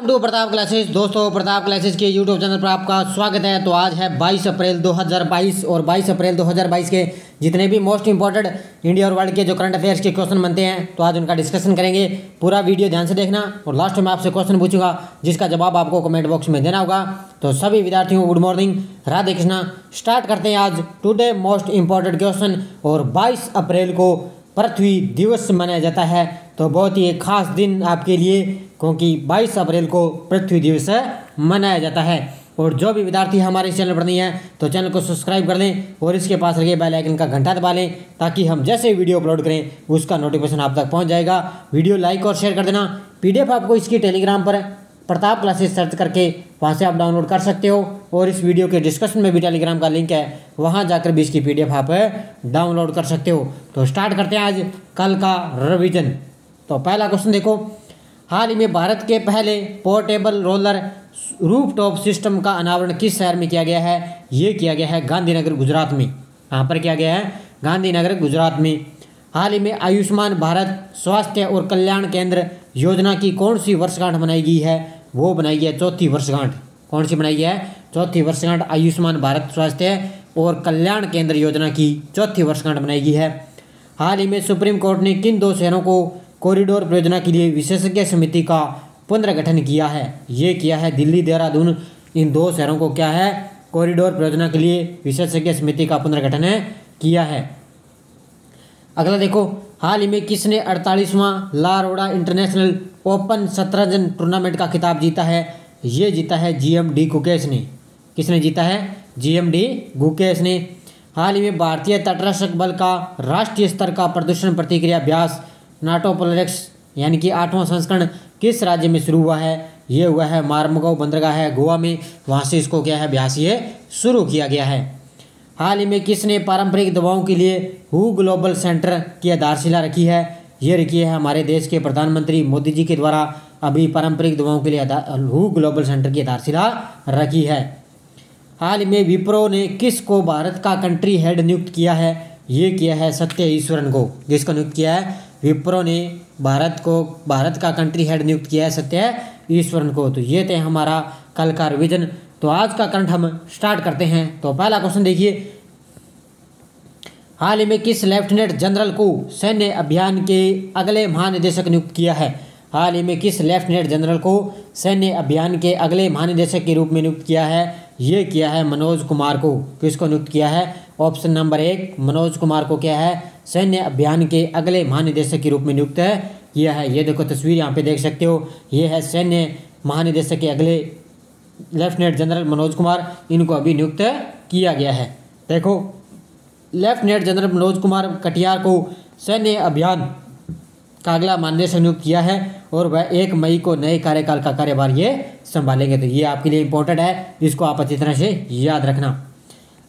Welcome to Pratap classes. दोस्तों, Pratap classes के YouTube channel पर आपका स्वागत है। तो आज है 22 अप्रैल 2022 और 22 अप्रैल 2022 के जितने भी मोस्ट इंपॉर्टेंट इंडिया और वर्ल्ड के जो करंट अफेयर्स के क्वेश्चन बनते हैं तो आज उनका डिस्कशन करेंगे। पूरा वीडियो ध्यान से देखना और लास्ट में आपसे क्वेश्चन पूछूंगा जिसका जवाब आपको कमेंट बॉक्स में देना होगा। तो सभी विद्यार्थियों को good morning, Radhe Krishna. Start करते हैं आज टुडे मोस्ट इंपॉर्टेंट क्वेश्चन। और 22 अप्रैल को पृथ्वी दिवस मनाया जाता है। तो बहुत ही एक खास दिन आपके लिए, क्योंकि 22 अप्रैल को पृथ्वी दिवस मनाया जाता है। और जो भी विद्यार्थी हमारे इस चैनल पर नहीं है तो चैनल को सब्सक्राइब कर लें और इसके पास लगे बेल आइकन का घंटा दबा लें ताकि हम जैसे वीडियो अपलोड करें उसका नोटिफिकेशन आप तक पहुंच जाएगा। वीडियो लाइक और शेयर कर देना। पीडीएफ आपको इसकी टेलीग्राम पर प्रताप क्लासेस सर्च करके वहाँ से आप डाउनलोड कर सकते हो और इस वीडियो के डिस्क्रिप्शन में भी टेलीग्राम का लिंक है, वहाँ जाकर भी इसकी पीडीएफ आप डाउनलोड कर सकते हो। तो स्टार्ट करते हैं आज कल का रिवीजन। तो पहला क्वेश्चन देखो, हाल ही में भारत के पहले पोर्टेबल रोलर रूफटॉप सिस्टम का अनावरण किस शहर में किया गया है? ये किया गया है गांधीनगर गुजरात में। कहाँ पर किया गया है? गांधीनगर गुजरात में। हाल ही में आयुष्मान भारत स्वास्थ्य और कल्याण केंद्र योजना की कौन सी वर्षगांठ मनाई गई है? वो बनाई गई है चौथी वर्षगांठ। कौन सी बनाई गई है? चौथी वर्षगांठ। आयुष्मान भारत स्वास्थ्य और कल्याण केंद्र योजना की चौथी वर्षगांठ बनाई गई है। हाल ही में सुप्रीम कोर्ट ने किन दो शहरों को कॉरिडोर परियोजना के लिए विशेषज्ञ समिति का पुनर्गठन किया है? ये किया है दिल्ली, देहरादून। इन दो शहरों को क्या है? कॉरिडोर परियोजना के लिए विशेषज्ञ समिति का पुनर्गठन किया है। अगला देखो, हाल ही में किसने 48वां ला रोड़ा इंटरनेशनल ओपन शतरंज टूर्नामेंट का खिताब जीता है? ये जीता है जीएमडी गुकेश ने। किसने जीता है? जीएमडी गुकेश ने। हाल ही में भारतीय तटरक्षक बल का राष्ट्रीय स्तर का प्रदूषण प्रतिक्रिया अभ्यास नाटो पोलरिक्स यानी कि 8वां संस्करण किस राज्य में शुरू हुआ है? ये हुआ है मार्मगांव बंदरगाह है गोवा में, वहाँ से इसको क्या है अभ्यास ये शुरू किया गया है। हाल ही में किसने पारंपरिक दवाओं के लिए हु ग्लोबल सेंटर की आधारशिला रखी है? ये रखी है हमारे देश के प्रधानमंत्री मोदी जी के द्वारा अभी पारंपरिक दवाओं के लिए हु ग्लोबल सेंटर की आधारशिला रखी है। हाल ही में विप्रो ने किस को भारत का कंट्री हेड नियुक्त किया है? ये किया है सत्य ईश्वरन को। किसको नियुक्त किया है? विप्रो ने भारत का कंट्री हेड नियुक्त किया है सत्य ईश्वरन को। तो ये थे हमारा कल का रिवीजन। तो आज का करंट हम स्टार्ट करते हैं। तो पहला क्वेश्चन देखिए, हाल ही में किस लेफ्टिनेंट जनरल को सैन्य अभियान के अगले महानिदेशक नियुक्त किया है? हाल ही में किस लेफ्टिनेंट जनरल को सैन्य अभियान के अगले महानिदेशक के रूप में नियुक्त किया है? ये किया है मनोज कुमार को। किसको नियुक्त किया है? ऑप्शन नंबर 1 मनोज कुमार को क्या है? सैन्य अभियान के अगले महानिदेशक के रूप में नियुक्त किया है। ये देखो तस्वीर यहाँ पे देख सकते हो, ये है सैन्य महानिदेशक के अगले लेफ्टिनेंट जनरल मनोज कुमार, इनको अभी नियुक्त किया गया है। देखो लेफ्टिनेंट जनरल मनोज कुमार कटियार को सैन्य अभियान का अगला महानिदेशक नियुक्त किया है और वह 1 मई को नए कार्यकाल का कार्यभार ये संभालेंगे। तो ये आपके लिए इंपॉर्टेंट है, इसको आप अच्छी तरह से याद रखना।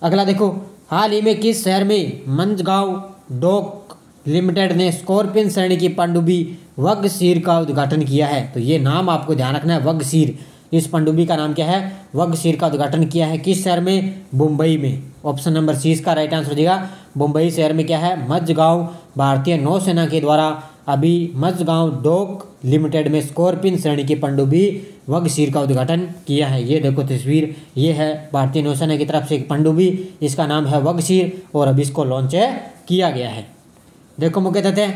अगला देखो, हाल ही में किस शहर में मंझगांव डॉक लिमिटेड ने स्कॉर्पियन श्रेणी की पनडुब्बी वग्गशीर का उद्घाटन किया है? तो ये नाम आपको ध्यान रखना है, वग्गशीर। इस पनडुब्बी का नाम क्या है? वग्गशीर का उद्घाटन किया है किस शहर में? मुंबई में। ऑप्शन नंबर सी इसका राइट आंसर हो जाएगा। मुंबई शहर में क्या है? मझगांव भारतीय नौसेना के द्वारा अभी मझगांव डॉक लिमिटेड में स्कॉर्पियन श्रेणी की पनडुब्बी वग्गशीर का उद्घाटन किया है। ये देखो तस्वीर, ये है भारतीय नौसेना की तरफ से एक पनडुब्बी, इसका नाम है वग्गशीर और अभी इसको लॉन्च किया गया है। देखो मुख्य तथ्य,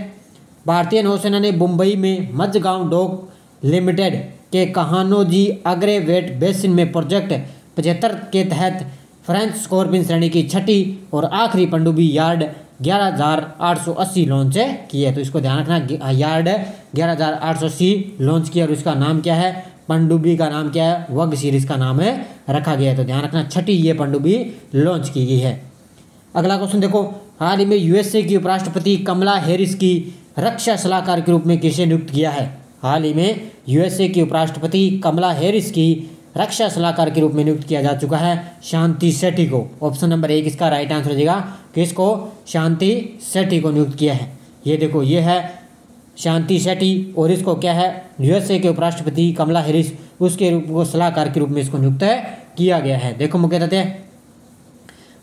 भारतीय नौसेना ने मुंबई में मझगांव डॉक लिमिटेड के कहानोजी अग्रेवेट बेसिन में प्रोजेक्ट 75 के तहत फ्रेंच स्कॉर्पियन श्रेणी की छठी और आखिरी पनडुब्बी यार्ड 11,880 लॉन्च की है। तो इसको ध्यान रखना, यार्ड 11,880 लॉन्च किया और इसका नाम क्या है? पनडुब्बी का नाम क्या है? वग्गशीर इसका नाम है रखा गया है। तो ध्यान रखना, छठी ये पनडुब्बी लॉन्च की गई है। अगला क्वेश्चन देखो, हाल ही में यूएसए की उपराष्ट्रपति कमला हैरिस की रक्षा सलाहकार के रूप में किसे नियुक्त किया है? हाल ही में यूएसए की उपराष्ट्रपति कमला हैरिस की रक्षा सलाहकार के रूप में नियुक्त किया जा चुका है शांति सेठी को। ऑप्शन नंबर 1 इसका राइट आंसर हो जाएगा। किसको? शांति सेठी को नियुक्त किया है। ये देखो, ये है शांति सेठी और इसको क्या है? यूएसए के उपराष्ट्रपति कमला हैरिस उसके रूप को सलाहकार के रूप में इसको नियुक्त किया गया है। देखो मुख्य तथ्य,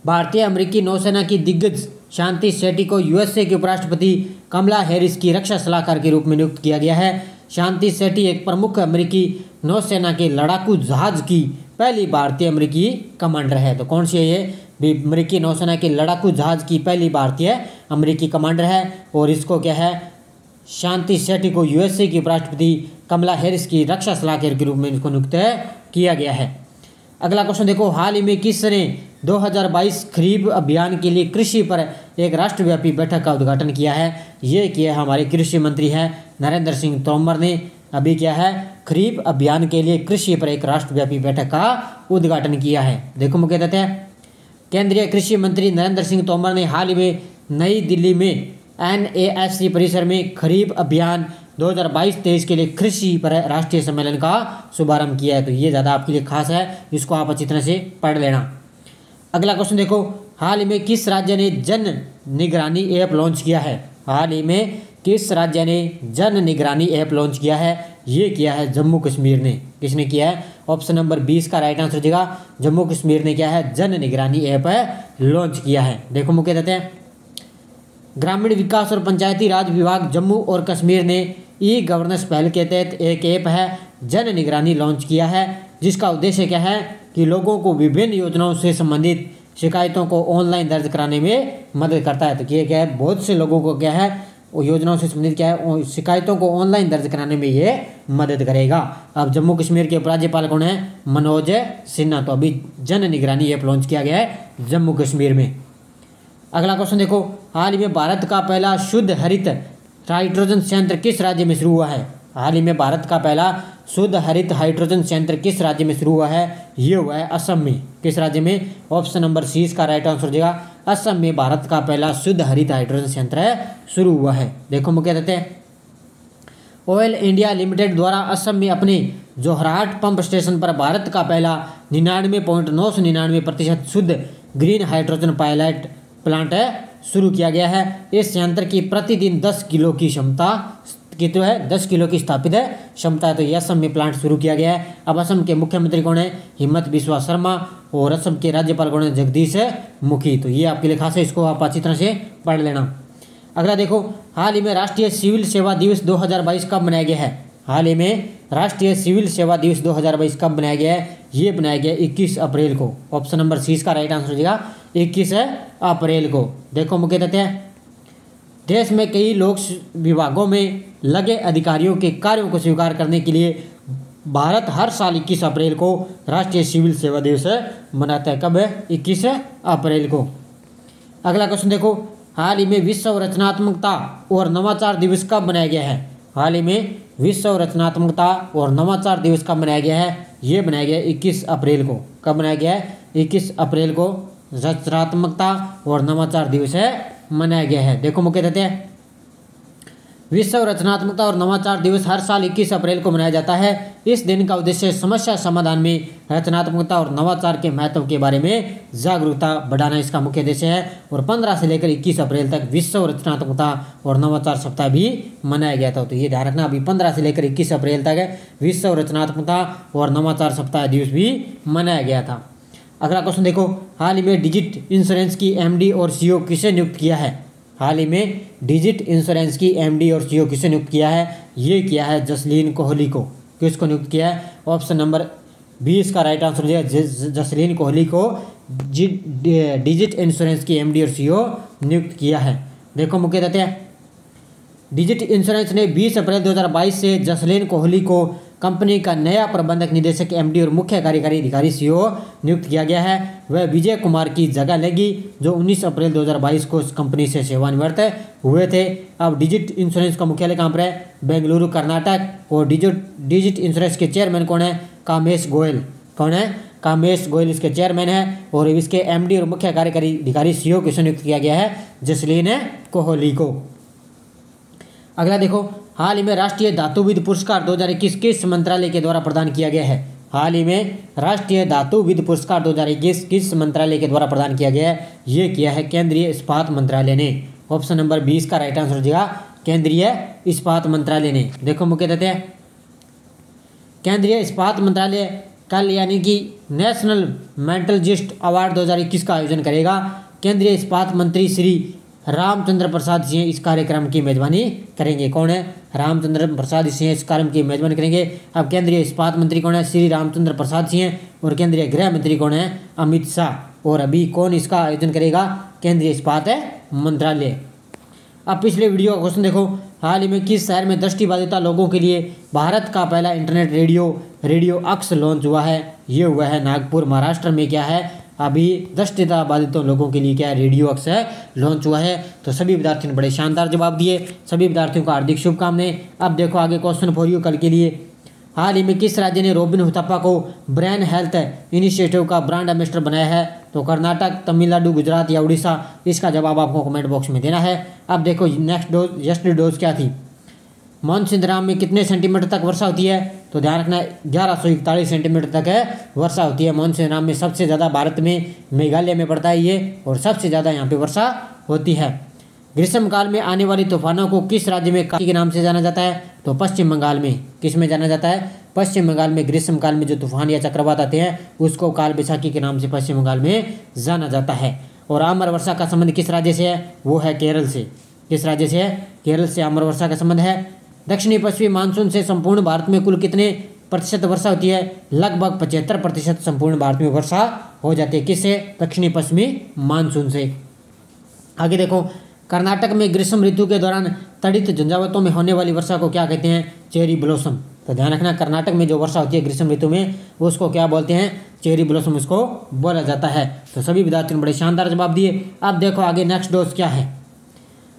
भारतीय अमेरिकी नौसेना की दिग्गज शांति सेठी को यूएसए के उपराष्ट्रपति कमला हैरिस की रक्षा सलाहकार के रूप में नियुक्त किया गया है। शांति सेठी एक प्रमुख अमेरिकी नौसेना के लड़ाकू जहाज की पहली भारतीय अमेरिकी कमांडर है। तो कौन सी है ये? भी अमेरिकी नौसेना के लड़ाकू जहाज की पहली भारतीय अमेरिकी कमांडर है। और इसको क्या है, शांति सेठी को यूएसए की उपराष्ट्रपति कमला हैरिस की रक्षा सलाहकार के रूप में इसको नियुक्त किया गया है। अगला क्वेश्चन देखो, हाल ही में किसने 2022 खरीफ अभियान के लिए कृषि पर एक राष्ट्रव्यापी बैठक का उद्घाटन किया है? ये किया हमारे कृषि मंत्री हैं नरेंद्र सिंह तोमर ने। अभी क्या है, खरीफ अभियान के लिए कृषि पर एक राष्ट्रव्यापी बैठक का उद्घाटन किया है। देखो मुख्य देते हैं, केंद्रीय कृषि मंत्री नरेंद्र सिंह तोमर ने हाल ही में नई दिल्ली में NASC परिसर में खरीफ अभियान 2022-23 के लिए कृषि पर राष्ट्रीय सम्मेलन का शुभारंभ किया है। तो ये ज़्यादा आपके लिए खास है, इसको आप अच्छी तरह से पढ़ लेना। अगला क्वेश्चन देखो, हाल ही में किस राज्य ने जन निगरानी ऐप लॉन्च किया है? हाल ही में किस राज्य ने जन निगरानी ऐप लॉन्च किया है? ये किया है जम्मू कश्मीर ने। किसने किया है? ऑप्शन नंबर 20 का राइट आंसर हो जाएगा, जम्मू कश्मीर ने क्या है, जन निगरानी ऐप लॉन्च किया है। देखो मुख्य देते हैं, ग्रामीण विकास और पंचायती राज विभाग जम्मू और कश्मीर ने ई गवर्नेंस पहल के तहत एक ऐप है जन निगरानी लॉन्च किया है, जिसका उद्देश्य क्या है कि लोगों को विभिन्न योजनाओं से संबंधित शिकायतों को ऑनलाइन दर्ज कराने में मदद करता है। तो ये क्या है, बहुत से लोगों को क्या है, वो योजनाओं से संबंधित क्या है, शिकायतों को ऑनलाइन दर्ज कराने में ये मदद करेगा। अब जम्मू कश्मीर के उपराज्यपाल कौन है? मनोज सिन्हा। तो अभी जन निगरानी ऐप लॉन्च किया गया है जम्मू कश्मीर में। अगला क्वेश्चन देखो, हाल ही में भारत का पहला शुद्ध हरित हाइड्रोजन संयंत्र किस राज्य में शुरू हुआ है? हाल ही में भारत का पहला शुद्ध हरित हाइड्रोजन संयंत्र किस राज्य में शुरू हुआ है? ये हुआ है असम में। किस राज्य में? ऑप्शन नंबर 30 का राइट आंसर हो जाएगा, असम में भारत का पहला शुद्ध हरित हाइड्रोजन संयंत्र शुरू हुआ है। देखो मुख्य देते हैं, ऑयल इंडिया लिमिटेड द्वारा असम में अपने जोहराट पंप स्टेशन पर भारत का पहला 99.999% शुद्ध ग्रीन हाइड्रोजन पायलट प्लांट शुरू किया गया है। इस संयंत्र की प्रतिदिन 10 किलो की क्षमता कितना है? 10 किलो की स्थापित है क्षमता है। तो ये असम में प्लांट शुरू किया गया है। अब असम के मुख्यमंत्री कौन है? हिमंत बिस्वा शर्मा। और असम के राज्यपाल कौन है? जगदीश मुखी। तो ये आपके लिए खास है, इसको आप अच्छी तरह से पढ़ लेना। अगला देखो, हाल ही में राष्ट्रीय सिविल सेवा दिवस 2022 कब मनाया गया है? हाल ही में राष्ट्रीय सिविल सेवा दिवस 2022 कब बनाया गया है? ये बनाया गया 21 अप्रैल को। ऑप्शन नंबर 30 का राइट आंसर हो जाएगा 21 अप्रैल को। देखो मुख्य तथ्य है, देश में कई लोक विभागों में लगे अधिकारियों के कार्यों को स्वीकार करने के लिए भारत हर साल 21 अप्रैल को राष्ट्रीय सिविल सेवा दिवस मनाता है। कब है? 21 अप्रैल को। अगला क्वेश्चन देखो, हाल ही में विश्व रचनात्मकता और नवाचार दिवस कब मनाया गया है? हाल ही में विश्व रचनात्मकता और नवाचार दिवस कब मनाया गया है? ये बनाया गया 21 अप्रैल को। कब बनाया गया है? 21 अप्रैल को रचनात्मकता और नवाचार दिवस मनाया गया है। देखो मुख्य तथ्य है, विश्व रचनात्मकता और नवाचार दिवस हर साल 21 अप्रैल को मनाया जाता है। इस दिन का उद्देश्य समस्या समाधान में रचनात्मकता और नवाचार के महत्व के बारे में जागरूकता बढ़ाना इसका मुख्य उद्देश्य है। और 15 से लेकर 21 अप्रैल तक विश्व रचनात्मकता और नवाचार सप्ताह भी मनाया गया था। तो ये ध्यान रखना, अभी 15 से लेकर 21 अप्रैल तक विश्व रचनात्मकता और नवाचार सप्ताह दिवस भी मनाया गया था। अगला क्वेश्चन देखो, हाल ही में डिजिट इंश्योरेंस की MD और CEO किसे नियुक्त किया है? हाल ही में डिजिट इंश्योरेंस की MD और CEO किसे नियुक्त किया है? ये किया है जसलीन कोहली को। किसको नियुक्त किया है? ऑप्शन नंबर 20 का राइट आंसर है जसलीन कोहली को डिजिट इंश्योरेंस की MD और CEO नियुक्त किया है। देखो मुख्य तथ्य है, डिजिट इंश्योरेंस ने 20 अप्रैल 2022 से जसलीन कोहली को कंपनी का नया प्रबंधक निदेशक MD और मुख्य कार्यकारी अधिकारी CEO नियुक्त किया गया है। वह विजय कुमार की जगह लेगी, जो 19 अप्रैल 2022 को इस कंपनी से सेवानिवृत्त हुए थे। अब डिजिट इंश्योरेंस का मुख्यालय कहाँ पर है? बेंगलुरु कर्नाटक। और डिजिट इंश्योरेंस के चेयरमैन कौन है? कामेश गोयल। कौन है? कामेश गोयल इसके चेयरमैन है। और इसके MD और मुख्य कार्यकारी अधिकारी CEO किसे नियुक्त किया गया है? जसलीन कोहली को। अगला देखो, हाल ही में राष्ट्रीय धातुविद पुरस्कार 2021 किस मंत्रालय के द्वारा प्रदान किया गया है? हाल ही में राष्ट्रीय धातुविद पुरस्कार 2021 किस मंत्रालय के द्वारा प्रदान किया गया है? ये किया है केंद्रीय इस्पात मंत्रालय ने। ऑप्शन नंबर 20 का राइट आंसर हो जाएगा केंद्रीय इस्पात मंत्रालय ने। देखो मुख्य तथ्य है, केंद्रीय इस्पात मंत्रालय कल यानी कि नेशनल मेटलर्जिस्ट अवार्ड 2021 का आयोजन करेगा। केंद्रीय इस्पात मंत्री श्री रामचंद्र प्रसाद सिंह इस कार्यक्रम की मेजबानी करेंगे। कौन है? रामचंद्र प्रसाद सिंह इस कार्यक्रम की मेजबानी करेंगे। अब केंद्रीय इस्पात मंत्री कौन है? श्री रामचंद्र प्रसाद सिंह। और केंद्रीय गृह मंत्री कौन है? अमित शाह। और अभी कौन इसका आयोजन करेगा? केंद्रीय इस्पात मंत्रालय। अब पिछले वीडियो का क्वेश्चन देखो, हाल ही में किस शहर में दृष्टिबाधिता लोगों के लिए भारत का पहला इंटरनेट रेडियो अक्स लॉन्च हुआ है? ये हुआ है नागपुर, महाराष्ट्र में। क्या है? अभी दृष्टिबाधित लोगों के लिए क्या है? रेडियो अक्स लॉन्च हुआ है। तो सभी विद्यार्थियों ने बड़े शानदार जवाब दिए। सभी विद्यार्थियों को हार्दिक शुभकामनाएं। अब देखो आगे क्वेश्चन फॉर यू कल के लिए, हाल ही में किस राज्य ने रॉबिन हुथप्पा को ब्रेन हेल्थ इनिशिएटिव का ब्रांड एम्बेसडर बनाया है? तो कर्नाटक, तमिलनाडु, गुजरात या उड़ीसा? इसका जवाब आपको कमेंट बॉक्स में देना है। अब देखो नेक्स्ट डोज क्या थी? मानसून राम में कितने सेंटीमीटर तक वर्षा होती है? तो ध्यान रखना 1141 सेंटीमीटर तक वर्षा होती है मानसून राम में। सबसे ज़्यादा भारत में मेघालय में पड़ता है ये, और सबसे ज़्यादा यहाँ पे वर्षा होती है। ग्रीष्मकाल में आने वाली तूफानों को किस राज्य में काली के नाम से जाना जाता है? तो पश्चिम बंगाल में। किस में जाना जाता है? पश्चिम बंगाल में। ग्रीष्मकाल में जो तूफान या चक्रवात आते हैं उसको काल बैसाखी के नाम से पश्चिम बंगाल में जाना जाता है। और आम्र वर्षा का संबंध किस राज्य से है? वो है केरल से। किस राज्य से है? केरल से आम्र वर्षा का संबंध है। दक्षिणी पश्चिमी मानसून से संपूर्ण भारत में कुल कितने प्रतिशत वर्षा होती है? लगभग 75% संपूर्ण भारत में वर्षा हो जाती है। किससे? दक्षिणी पश्चिमी मानसून से। आगे देखो, कर्नाटक में ग्रीष्म ऋतु के दौरान तड़ित झंझावातों में होने वाली वर्षा को क्या कहते हैं? Cherry blossom. तो ध्यान रखना, कर्नाटक में जो वर्षा होती है ग्रीष्म ऋतु में उसको क्या बोलते हैं? चेरी ब्लॉसम उसको बोला जाता है। तो सभी विद्यार्थियों ने बड़े शानदार जवाब दिए। अब देखो आगे नेक्स्ट डोज क्या है?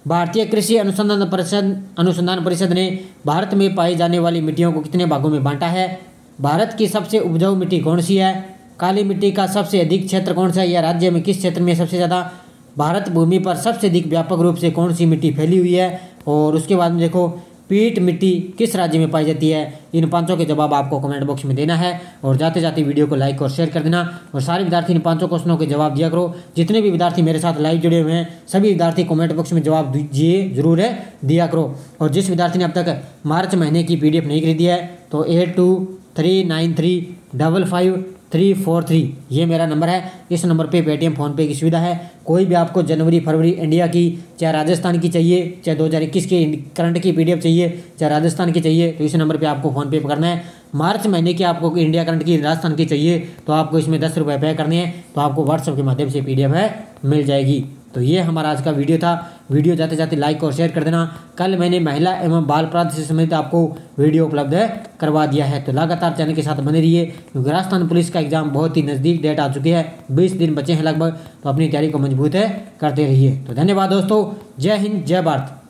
भारतीय कृषि अनुसंधान परिषद ने भारत में पाई जाने वाली मिट्टियों को कितने भागों में बांटा है? भारत की सबसे उपजाऊ मिट्टी कौन सी है? काली मिट्टी का सबसे अधिक क्षेत्र कौन सा है? या राज्य में किस क्षेत्र में सबसे ज़्यादा? भारत भूमि पर सबसे अधिक व्यापक रूप से कौन सी मिट्टी फैली हुई है? और उसके बाद में देखो, पीट मिट्टी किस राज्य में पाई जाती है? इन पांचों के जवाब आपको कमेंट बॉक्स में देना है। और जाते जाते वीडियो को लाइक और शेयर कर देना। और सारे विद्यार्थी इन पांचों क्वेश्चनों के जवाब दिया करो। जितने भी विद्यार्थी मेरे साथ लाइव जुड़े हुए हैं सभी विद्यार्थी कमेंट बॉक्स में जवाब दीजिए, जरूर दिया करो। और जिस विद्यार्थी ने अब तक मार्च महीने की PDF नहीं खरीदी है तो 8239355343 ये मेरा नंबर है। इस नंबर पे पेटीएम, फ़ोनपे की सुविधा है। कोई भी आपको जनवरी, फरवरी इंडिया की, चाहे राजस्थान की चाहिए, चाहे 2021 की करंट की PDF चाहिए, चाहे राजस्थान की चाहिए, तो इस नंबर पे आपको फ़ोनपे करना है। मार्च महीने की आपको इंडिया करंट की राजस्थान की चाहिए तो आपको इसमें 10 रुपये पे करने हैं, तो आपको व्हाट्सएप के माध्यम से PDF मिल जाएगी। तो ये हमारा आज का वीडियो था। वीडियो जाते जाते लाइक और शेयर कर देना। कल मैंने महिला एवं बाल अपराध से संबंधित आपको वीडियो उपलब्ध करवा दिया है। तो लगातार चैनल के साथ बने रहिए, क्योंकि राजस्थान पुलिस का एग्जाम बहुत ही नज़दीक डेट आ चुकी है, 20 दिन बचे हैं लगभग। तो अपनी तैयारी को मजबूत करते रहिए। तो धन्यवाद दोस्तों। जय हिंद, जय भारत।